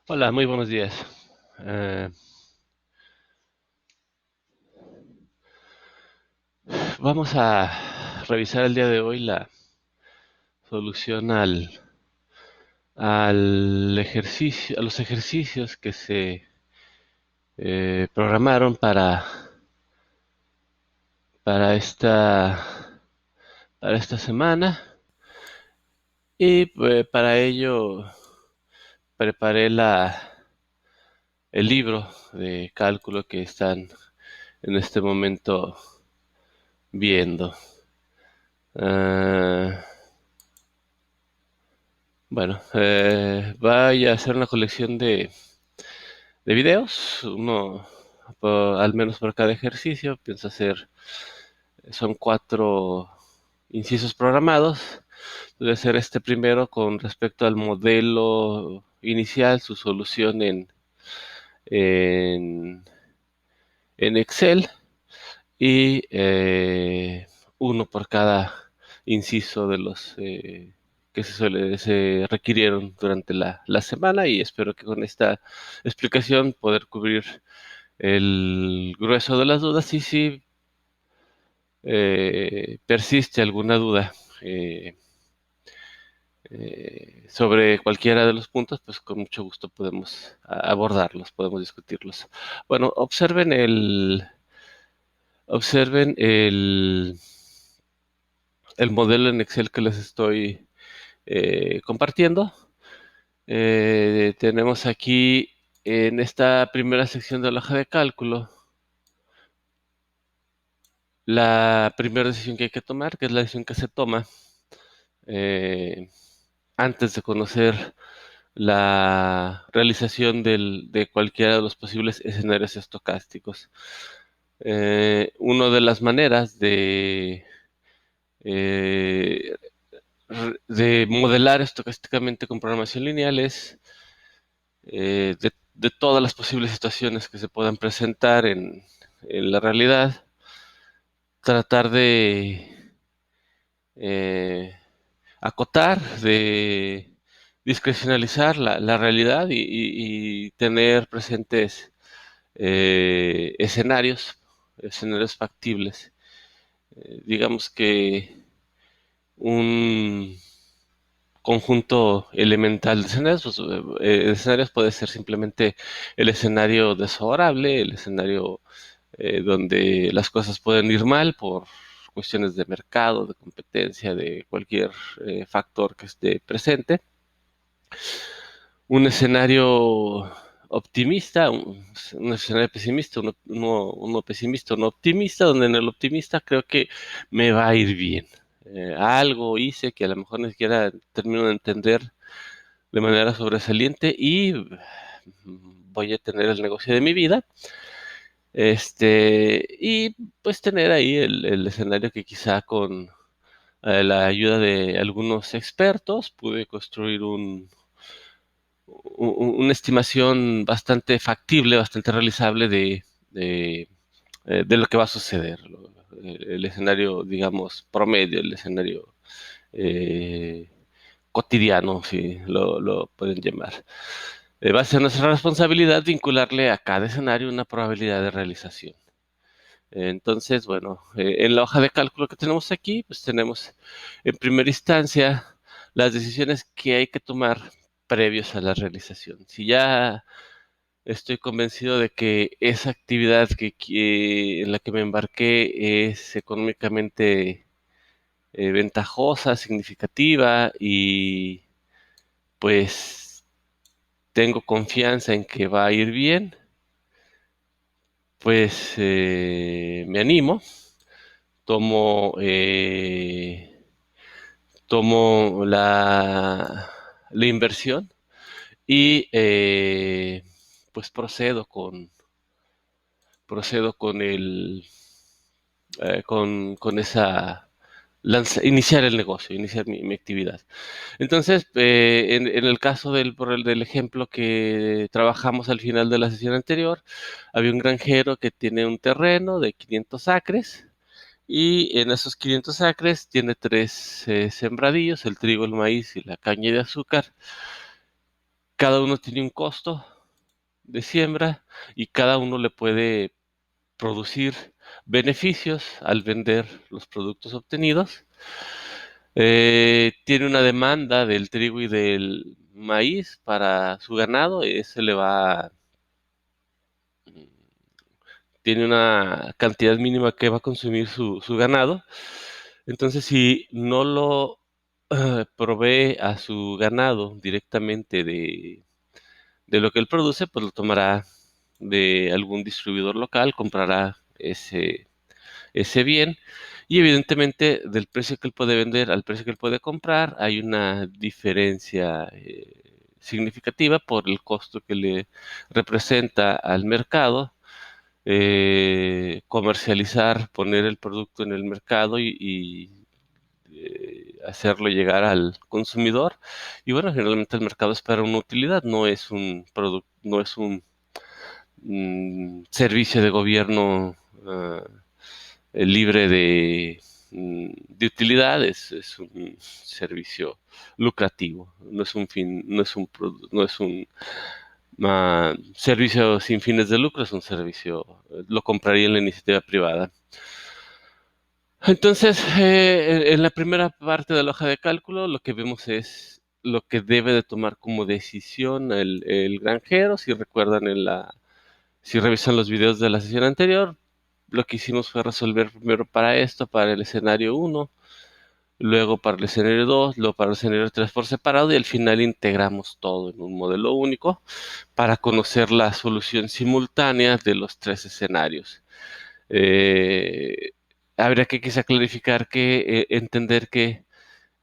Hola, muy buenos días. Eh, Vamos a revisar el día de hoy la solución al ejercicio, a los ejercicios que se programaron para para esta semana. Y para ello preparé el libro de cálculo que están en este momento viendo. Ah, Vaya a ser una colección de videos, al menos por cada ejercicio. Pienso hacer, son cuatro incisos programados. Debe ser este primero con respecto al modelo inicial, su solución en, en Excel y uno por cada inciso de los que se requirieron durante la semana, y espero que con esta explicación poder cubrir el grueso de las dudas. Y si persiste alguna duda eh, sobre cualquiera de los puntos, pues con mucho gusto podemos abordarlos, podemos discutirlos. Bueno, observen el modelo en Excel que les estoy compartiendo. Tenemos aquí en esta primera sección de la hoja de cálculo la primera decisión que hay que tomar, que es la decisión que se toma eh, antes de conocer la realización de cualquiera de los posibles escenarios estocásticos. Una de las maneras eh, de modelar estocásticamente con programación lineal es de todas las posibles situaciones que se puedan presentar en la realidad, tratar de eh, acotar, de discrecionalizar la realidad y tener presentes escenarios factibles. Digamos que un conjunto elemental de escenarios, escenarios puede ser simplemente el escenario desfavorable, el escenario donde las cosas pueden ir mal por cuestiones de mercado, de competencia, de cualquier factor que esté presente. Un escenario optimista, un escenario pesimista, uno pesimista, uno optimista, donde en el optimista creo que me va a ir bien. Algo hice que a lo mejor ni siquiera termino de entender de manera sobresaliente y voy a tener el negocio de mi vida. Y pues tener ahí el escenario que quizá con la ayuda de algunos expertos pude construir una estimación bastante factible, bastante realizable de lo que va a suceder. El escenario, digamos, promedio, el escenario eh, cotidiano, si lo pueden llamar. Va a ser nuestra responsabilidad vincularle a cada escenario una probabilidad de realización. Entonces, bueno, en la hoja de cálculo que tenemos aquí, pues tenemos en primera instancia las decisiones que hay que tomar previos a la realización. Si ya estoy convencido de que esa actividad en la que me embarqué es económicamente ventajosa, significativa, y pues tengo confianza en que va a ir bien, pues me animo, tomo, tomo la inversión y pues procedo con esa iniciar el negocio, iniciar mi actividad. Entonces, en el caso del ejemplo que trabajamos al final de la sesión anterior, había un granjero que tiene un terreno de 500 acres, y en esos 500 acres tiene tres sembradíos: el trigo, el maíz y la caña de azúcar. cada uno tiene un costo de siembra y cada uno le puede producir beneficios al vender los productos obtenidos. Tiene una demanda del trigo y del maíz para su ganado, ese le va, tiene una cantidad mínima que va a consumir su ganado. Entonces, si no lo provee a su ganado directamente de lo que él produce, pues lo tomará de algún distribuidor local, comprará ese bien y evidentemente del precio que él puede vender al precio que él puede comprar hay una diferencia significativa por el costo que le representa al mercado comercializar, poner el producto en el mercado y hacerlo llegar al consumidor. Y bueno, generalmente el mercado espera una utilidad, no es un producto, no es un servicio de gobierno libre de utilidad, es un servicio lucrativo, no es un fin, no es un servicio sin fines de lucro, es un servicio, lo compraría en la iniciativa privada. Entonces, en la primera parte de la hoja de cálculo, lo que vemos es lo que debe de tomar como decisión el granjero. Si recuerdan si revisan los videos de la sesión anterior, lo que hicimos fue resolver primero para esto, para el escenario 1, luego para el escenario 2, luego para el escenario 3 por separado y al final integramos todo en un modelo único para conocer la solución simultánea de los tres escenarios. Eh, Habría que quizá clarificar que entender que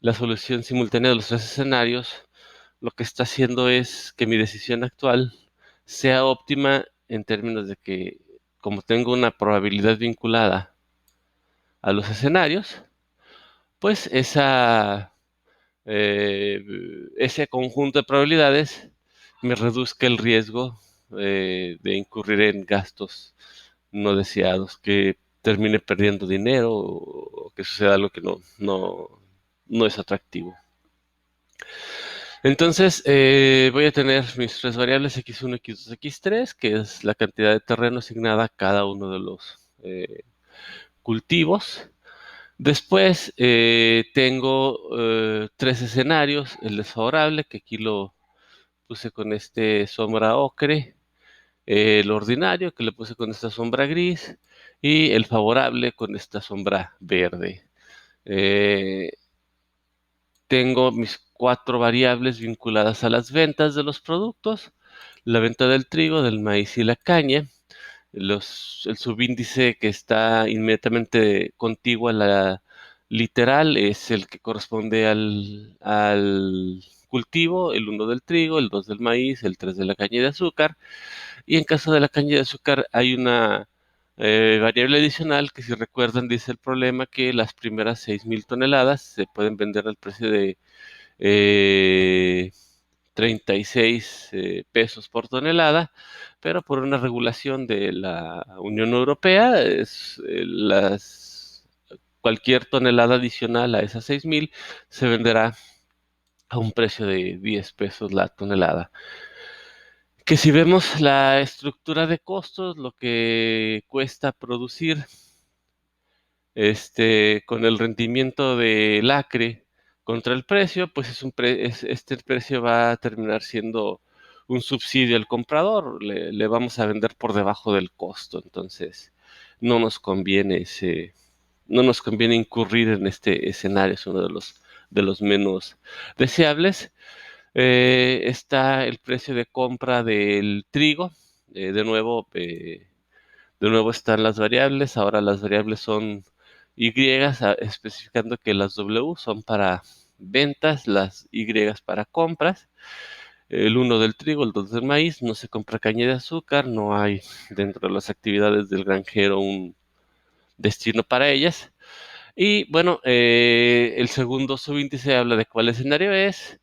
la solución simultánea de los tres escenarios lo que está haciendo es que mi decisión actual sea óptima en términos de que como tengo una probabilidad vinculada a los escenarios, pues eh, ese conjunto de probabilidades me reduzca el riesgo de incurrir en gastos no deseados, que termine perdiendo dinero o que suceda algo que no es atractivo. Entonces, voy a tener mis tres variables x1, x2, x3, que es la cantidad de terreno asignada a cada uno de los cultivos. Después tengo tres escenarios, el desfavorable, que aquí lo puse con este sombra ocre, el ordinario, que le puse con esta sombra gris, y el favorable con esta sombra verde. Eh, Tengo mis cuatro variables vinculadas a las ventas de los productos, la venta del trigo, del maíz y la caña. El subíndice que está inmediatamente contiguo a la literal es el que corresponde al cultivo, el 1 del trigo, el 2 del maíz, el 3 de la caña de azúcar. Y en caso de la caña de azúcar hay una variable adicional que, si recuerdan, dice el problema que las primeras 6,000 toneladas se pueden vender al precio de eh, 36 pesos por tonelada, pero por una regulación de la Unión Europea, cualquier tonelada adicional a esas 6,000 se venderá a un precio de 10 pesos la tonelada. Que si vemos la estructura de costos, lo que cuesta producir con el rendimiento del acre contra el precio, pues este precio va a terminar siendo un subsidio al comprador, le vamos a vender por debajo del costo, entonces no nos conviene no nos conviene incurrir en este escenario, es uno de los menos deseables. Está el precio de compra del trigo, de nuevo están las variables, ahora las variables son Y, especificando que las W son para ventas, las Y para compras, el 1 del trigo, el 2 del maíz, no se compra caña de azúcar, no hay dentro de las actividades del granjero un destino para ellas. Y bueno, el segundo subíndice habla de cuál escenario es.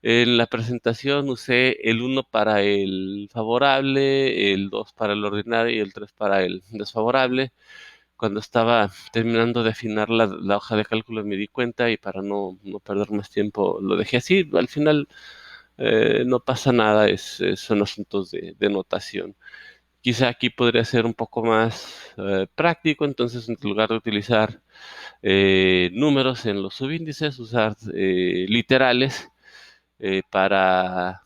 En la presentación usé el 1 para el favorable, el 2 para el ordinario y el 3 para el desfavorable. Cuando estaba terminando de afinar la hoja de cálculo me di cuenta y para no perder más tiempo lo dejé así. Al final No pasa nada, son asuntos de notación. Quizá aquí podría ser un poco más práctico, entonces en lugar de utilizar números en los subíndices, usar literales para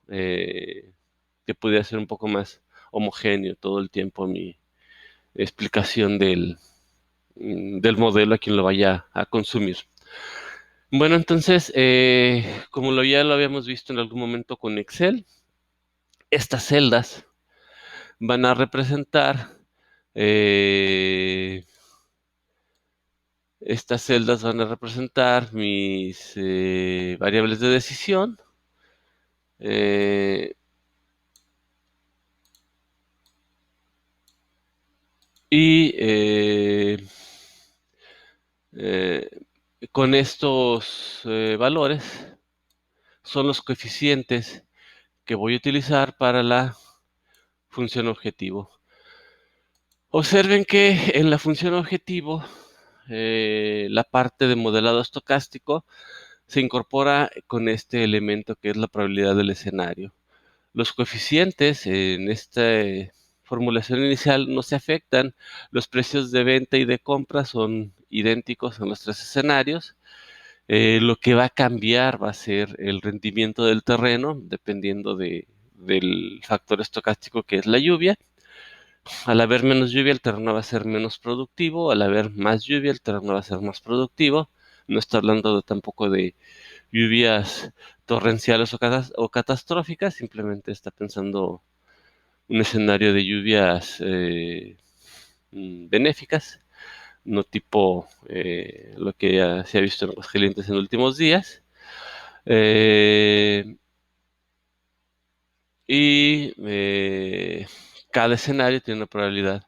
que pudiera ser un poco más homogéneo todo el tiempo mi explicación del modelo a quien lo vaya a consumir. Bueno, entonces, como ya lo habíamos visto en algún momento con Excel, estas celdas van a representar eh, mis variables de decisión. eh, y eh, con estos valores son los coeficientes que voy a utilizar para la función objetivo. Observen que en la función objetivo, la parte de modelado estocástico se incorpora con este elemento que es la probabilidad del escenario. Los coeficientes en esta formulación inicial no se afectan. Los precios de venta y de compra son idénticos en los tres escenarios. Lo que va a cambiar va a ser el rendimiento del terreno, dependiendo del factor estocástico que es la lluvia. Al haber menos lluvia, el terreno va a ser menos productivo. Al haber más lluvia, el terreno va a ser más productivo. No está hablando tampoco de lluvias torrenciales o catastróficas, simplemente está pensando un escenario de lluvias benéficas, no tipo lo que ya se ha visto en Aguascalientes en los últimos días. Eh, y cada escenario tiene una probabilidad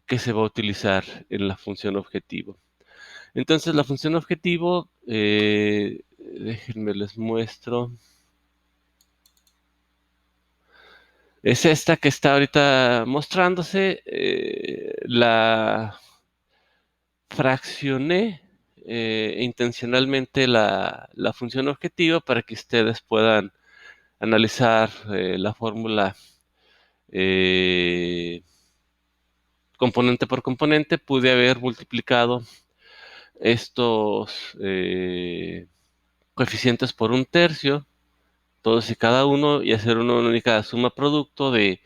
que se va a utilizar en la función objetivo. Entonces, la función objetivo, déjenme les muestro. Es esta que está ahorita mostrándose. La fraccioné intencionalmente la función objetivo para que ustedes puedan analizar la fórmula eh, componente por componente. Pude haber multiplicado estos coeficientes por un tercio, todos y cada uno, y hacer una única suma producto de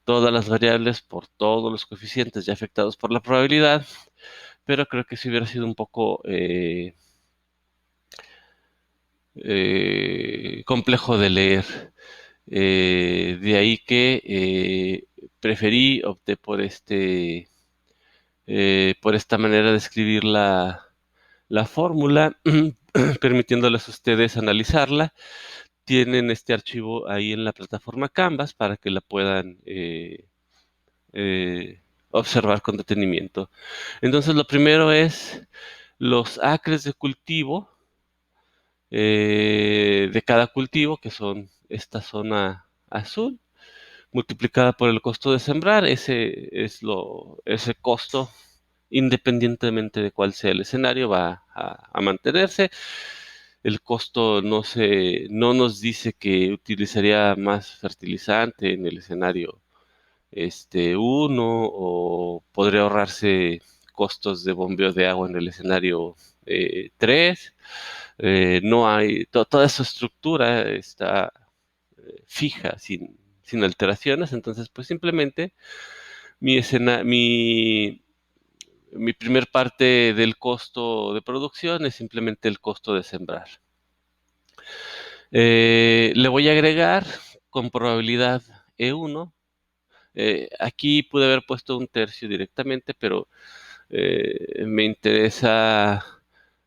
todas las variables por todos los coeficientes ya afectados por la probabilidad, pero creo que si hubiera sido un poco complejo de leer. De ahí que opté por esta manera de escribir la fórmula, permitiéndoles a ustedes analizarla. Tienen este archivo ahí en la plataforma Canvas para que la puedan eh, observar con detenimiento. Entonces, lo primero es los acres de cultivo de cada cultivo, que son esta zona azul, multiplicada por el costo de sembrar. Ese costo, independientemente de cuál sea el escenario, va a mantenerse. El costo no nos dice que utilizaría más fertilizante en el escenario 1, o podría ahorrarse costos de bombeo de agua en el escenario 3. No hay, toda esa estructura está fija, sin alteraciones. Entonces, pues simplemente mi, escena, mi primer parte del costo de producción es simplemente el costo de sembrar. Le voy a agregar con probabilidad E1. Aquí pude haber puesto un tercio directamente, pero me interesa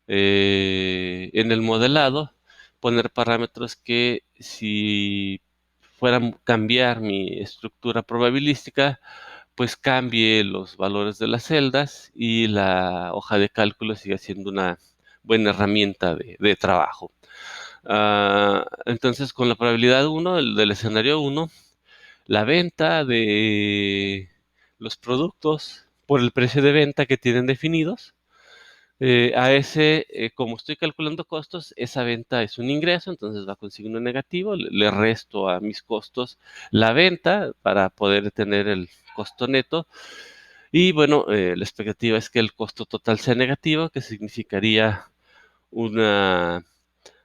en el modelado poner parámetros que, si fueran a cambiar mi estructura probabilística, pues cambie los valores de las celdas y la hoja de cálculo siga siendo una buena herramienta de trabajo. Entonces, con la probabilidad 1, del escenario 1, la venta de los productos por el precio de venta que tienen definidos Como estoy calculando costos, esa venta es un ingreso, entonces va con signo negativo, le resto a mis costos la venta para poder tener el costo neto. Y bueno, la expectativa es que el costo total sea negativo, que significaría una,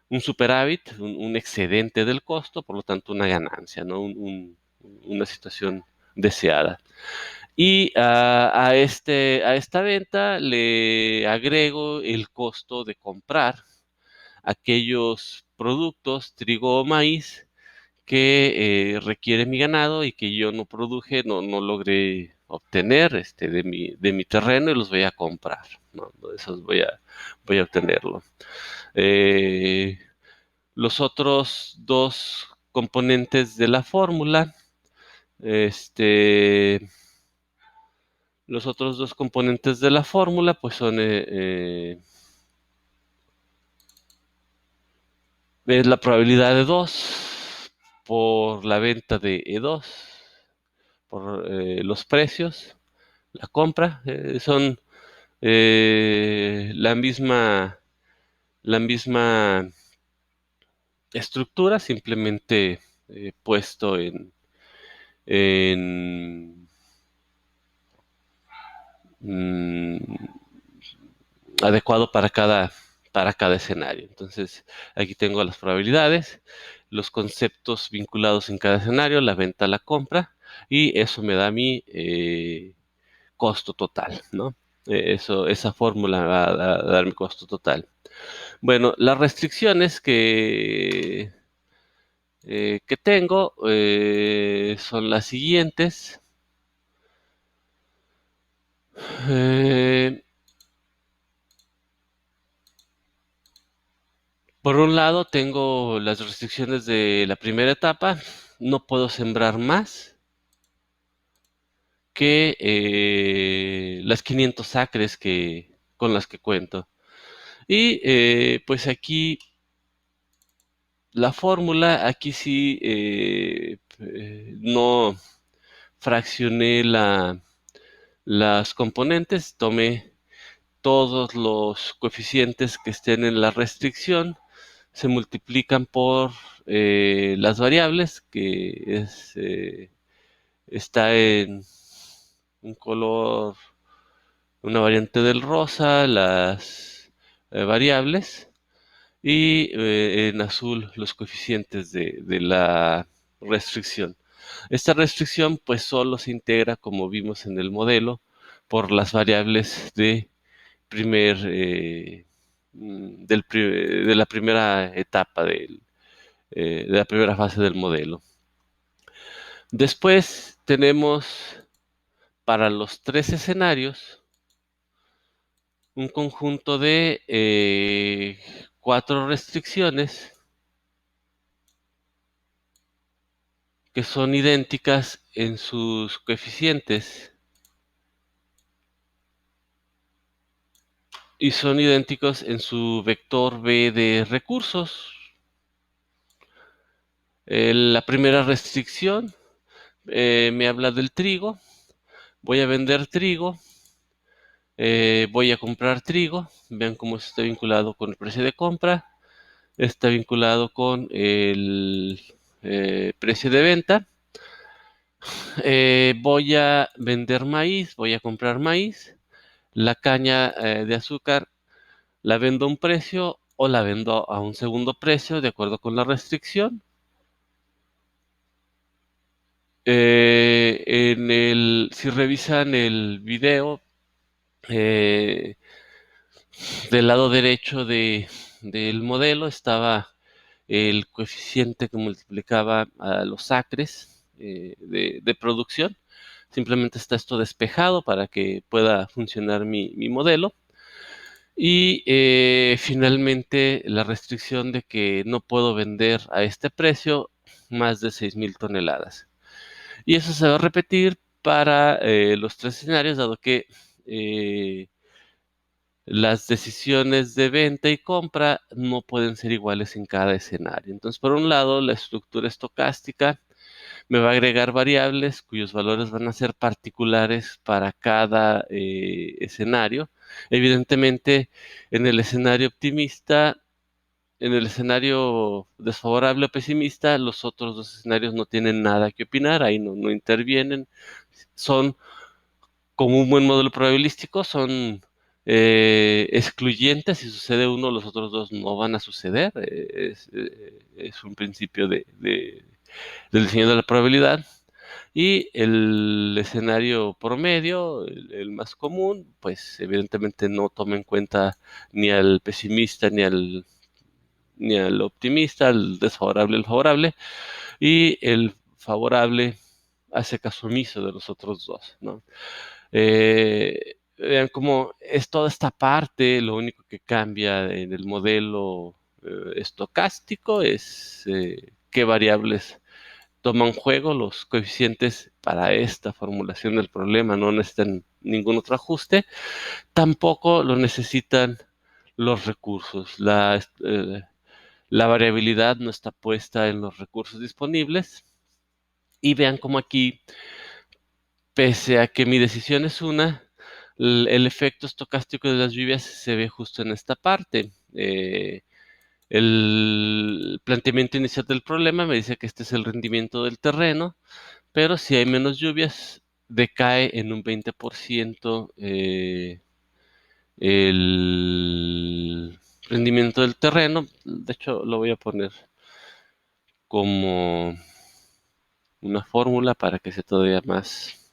un superávit, un excedente del costo, por lo tanto una ganancia, ¿no? Una situación deseada. Y a esta venta le agrego el costo de comprar aquellos productos, trigo o maíz, que requiere mi ganado y que yo no produje, no logré obtener de mi terreno y los voy a comprar, ¿no? Esos voy a obtenerlo. Eh, los otros dos componentes de la fórmula, este, los otros dos componentes de la fórmula, pues son es la probabilidad de 2 por la venta de E2, por los precios, la compra, son la la misma estructura, simplemente puesto en mm, adecuado para cada escenario. Entonces, aquí tengo las probabilidades, los conceptos vinculados en cada escenario, la venta, la compra, y eso me da mi costo total, ¿no? Esa fórmula va a dar mi costo total. Bueno, las restricciones que tengo son las siguientes. Eh, por un lado, tengo las restricciones de la primera etapa. No puedo sembrar más que las 500 acres con las que cuento. Y pues aquí la fórmula, aquí sí no fraccioné las componentes, tomé todos los coeficientes que estén en la restricción, se multiplican por las variables, está en un color, una variante del rosa, las variables, y en azul los coeficientes de la restricción. Esta restricción pues solo se integra, como vimos en el modelo, por las variables de la primera etapa de la primera fase del modelo. Después tenemos para los tres escenarios un conjunto de cuatro restricciones que son idénticas en sus coeficientes y son idénticos en su vector B de recursos. La primera restricción me habla del trigo. Voy a vender trigo. Voy a comprar trigo. Vean cómo está vinculado con el precio de compra. Está vinculado con el precio de venta. Voy a vender maíz. Voy a comprar maíz. La caña de azúcar la vendo a un precio o la vendo a un segundo precio de acuerdo con la restricción. Si revisan el video, eh, del lado derecho del modelo estaba el coeficiente que multiplicaba a los acres de producción. Simplemente está esto despejado para que pueda funcionar mi modelo. Y finalmente la restricción de que no puedo vender a este precio más de 6,000 toneladas. Y eso se va a repetir para los tres escenarios, dado que las decisiones de venta y compra no pueden ser iguales en cada escenario. Entonces, por un lado, la estructura estocástica me va a agregar variables cuyos valores van a ser particulares para cada escenario. Evidentemente, en el escenario optimista, en el escenario desfavorable o pesimista, los otros dos escenarios no tienen nada que opinar, ahí no intervienen. Son, como un buen modelo probabilístico, son excluyentes. Si sucede uno, los otros dos no van a suceder. Es un principio del diseño de la probabilidad. Y el escenario promedio, el más común, pues evidentemente no toma en cuenta ni al pesimista ni al optimista, al desfavorable, al favorable, y el favorable hace caso omiso de los otros dos, ¿no? Vean cómo es toda esta parte, lo único que cambia en el modelo estocástico es qué variables toman juego. Los coeficientes para esta formulación del problema no necesitan ningún otro ajuste, tampoco lo necesitan los recursos. La variabilidad no está puesta en los recursos disponibles. Y vean cómo aquí, pese a que mi decisión es una, el efecto estocástico de las lluvias se ve justo en esta parte. El planteamiento inicial del problema me dice que este es el rendimiento del terreno, pero si hay menos lluvias, decae en un 20% el rendimiento del terreno. De hecho, lo voy a poner como una fórmula para que sea todavía más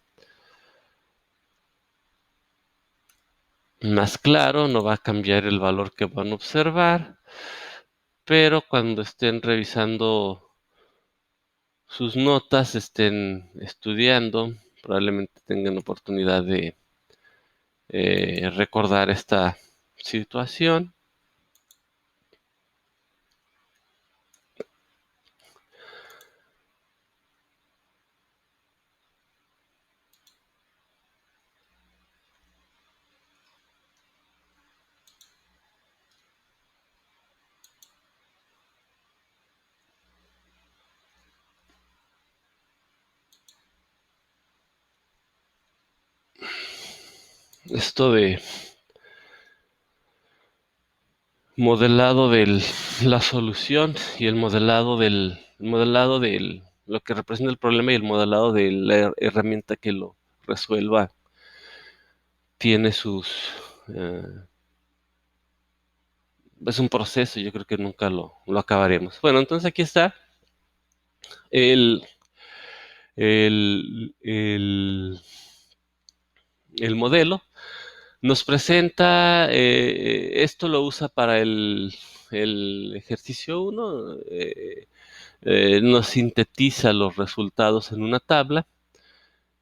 claro. No va a cambiar el valor que van a observar, pero cuando estén revisando sus notas, estén estudiando, probablemente tengan oportunidad de recordar esta situación. Esto de modelado de la solución y el modelado del lo que representa el problema y el modelado de la herramienta que lo resuelva tiene eh, es un proceso. Yo creo que nunca lo acabaremos. Bueno, entonces aquí está el, el, el, el modelo. Nos presenta, esto lo usa para el ejercicio 1, nos sintetiza los resultados en una tabla.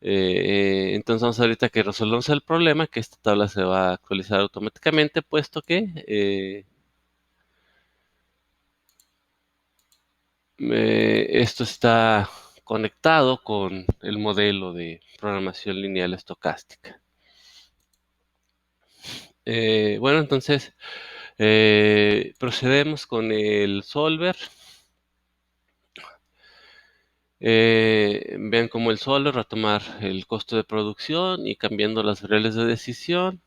Entonces vamos ahorita que resolvemos el problema, que esta tabla se va a actualizar automáticamente, puesto que esto está conectado con el modelo de programación lineal estocástica. Bueno, entonces procedemos con el solver. Vean cómo el solver va a tomar el costo de producción y cambiando las variables de decisión,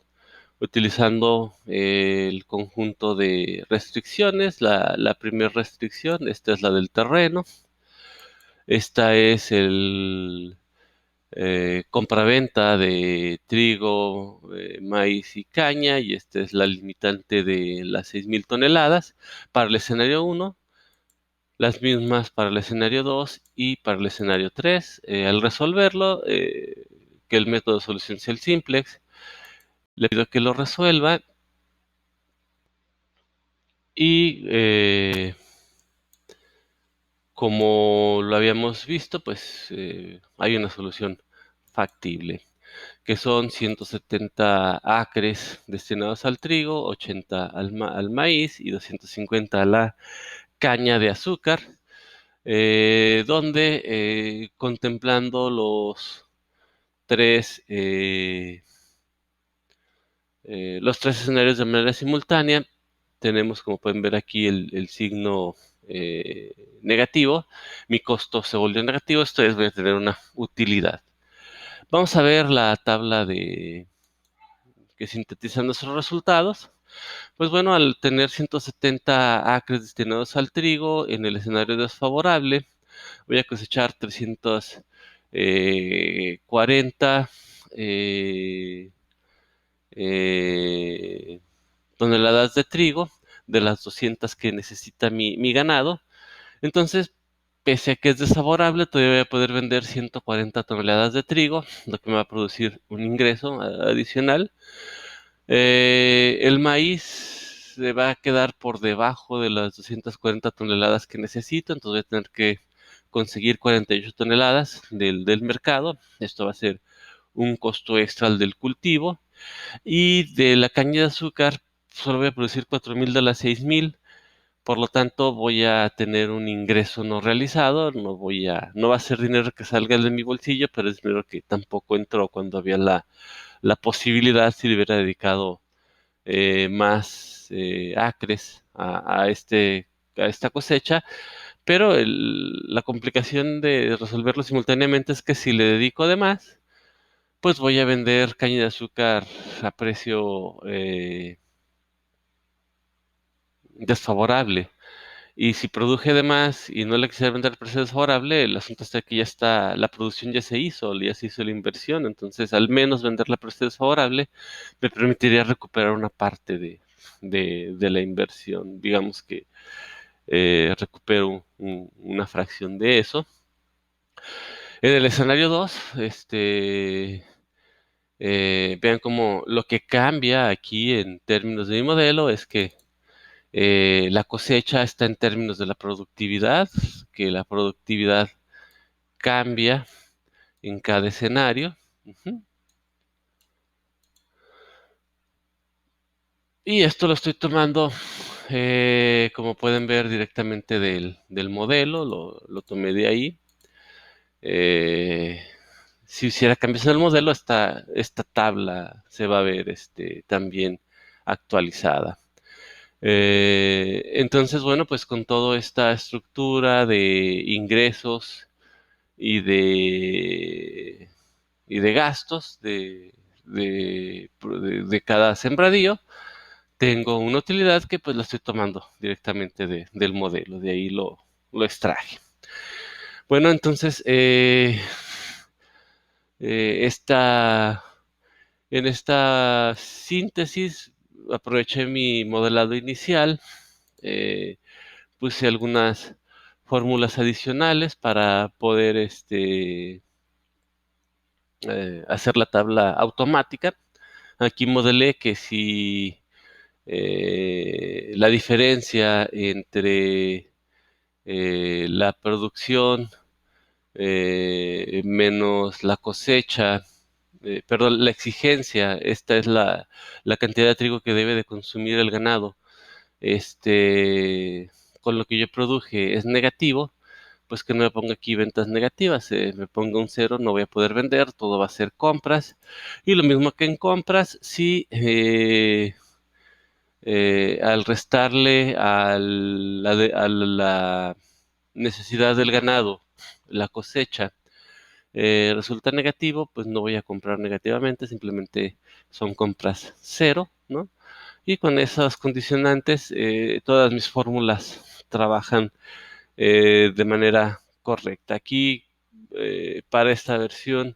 utilizando el conjunto de restricciones. La primera restricción, esta es la del terreno. Esta es el compraventa de trigo, maíz y caña, y esta es la limitante de las 6,000 toneladas para el escenario 1, las mismas para el escenario 2 y para el escenario 3. Al resolverlo, que el método de solución sea el simplex, le pido que lo resuelva y como lo habíamos visto, pues hay una solución factible, que son 170 acres destinados al trigo, 80 al maíz y 250 a la caña de azúcar, donde contemplando tres, los tres escenarios de manera simultánea, tenemos, como pueden ver aquí, el signo negativo, mi costo se volvió negativo, esto es, voy a tener una utilidad. Vamos a ver la tabla que sintetiza nuestros resultados. Pues bueno, al tener 170 acres destinados al trigo en el escenario desfavorable, voy a cosechar 340 eh, eh, toneladas de trigo de las 200 que necesita mi ganado. Entonces, pese a que es desfavorable, todavía voy a poder vender 140 toneladas de trigo, lo que me va a producir un ingreso adicional. El maíz se va a quedar por debajo de las 240 toneladas que necesito, entonces voy a tener que conseguir 48 toneladas del mercado. Esto va a ser un costo extra al del cultivo. Y de la caña de azúcar solo voy a producir 4,000 de las 6,000. Por lo tanto, voy a tener un ingreso no realizado, no va a ser dinero que salga de mi bolsillo, pero es dinero que tampoco entró cuando había la posibilidad, si le hubiera dedicado más acres a esta cosecha. Pero la complicación de resolverlo simultáneamente es que si le dedico de más, pues voy a vender caña de azúcar a precio desfavorable. Y si produje de más y no le quisiera vender a precio desfavorable, el asunto está que la producción ya se hizo la inversión. Entonces, al menos venderla a precio desfavorable me permitiría recuperar una parte de la inversión. Digamos que recupero una fracción de eso. En el escenario 2, vean cómo lo que cambia aquí en términos de mi modelo es que la cosecha está en términos de la productividad, que la productividad cambia en cada escenario. Ujú. Y esto lo estoy tomando, como pueden ver, directamente del modelo, lo tomé de ahí. Eh, si hiciera cambios en el modelo, esta tabla se va a ver también actualizada. Entonces, bueno, pues con toda esta estructura de ingresos y de gastos de cada sembradío, tengo una utilidad que pues la estoy tomando directamente del modelo, de ahí lo extraje. Bueno, entonces, esta en esta síntesis aproveché mi modelado inicial, eh, puse algunas fórmulas adicionales para poder hacer la tabla automática. Aquí modelé que si la diferencia entre la producción menos la cosecha, perdón, la exigencia, esta es la cantidad de trigo que debe de consumir el ganado, este, con lo que yo produje es negativo, pues que no me ponga aquí ventas negativas, me ponga un cero, no voy a poder vender, todo va a ser compras. Y lo mismo que en compras, si al restarle a la necesidad del ganado, la cosecha, resulta negativo, pues no voy a comprar negativamente, simplemente son compras cero, ¿no? Y con esas condicionantes, todas mis fórmulas trabajan de manera correcta. Aquí, para esta versión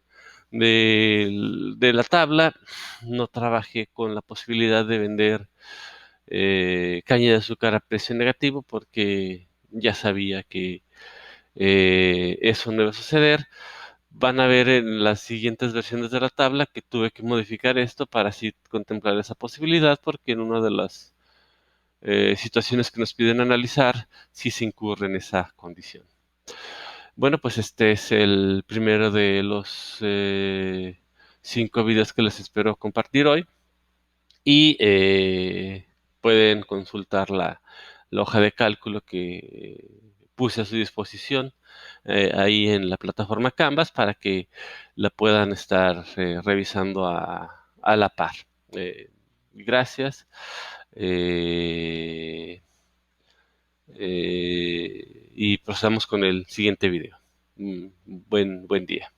de la tabla, no trabajé con la posibilidad de vender caña de azúcar a precio negativo porque ya sabía que eso no iba a suceder. Van a ver en las siguientes versiones de la tabla que tuve que modificar esto para así contemplar esa posibilidad, porque en una de las situaciones que nos piden analizar, sí se incurre en esa condición. Bueno, pues este es el primero de los 5 videos que les espero compartir hoy. Y pueden consultar la hoja de cálculo que puse a su disposición ahí en la plataforma Canvas para que la puedan estar revisando a la par. Gracias. Eh, y procedamos con el siguiente video. Buen día.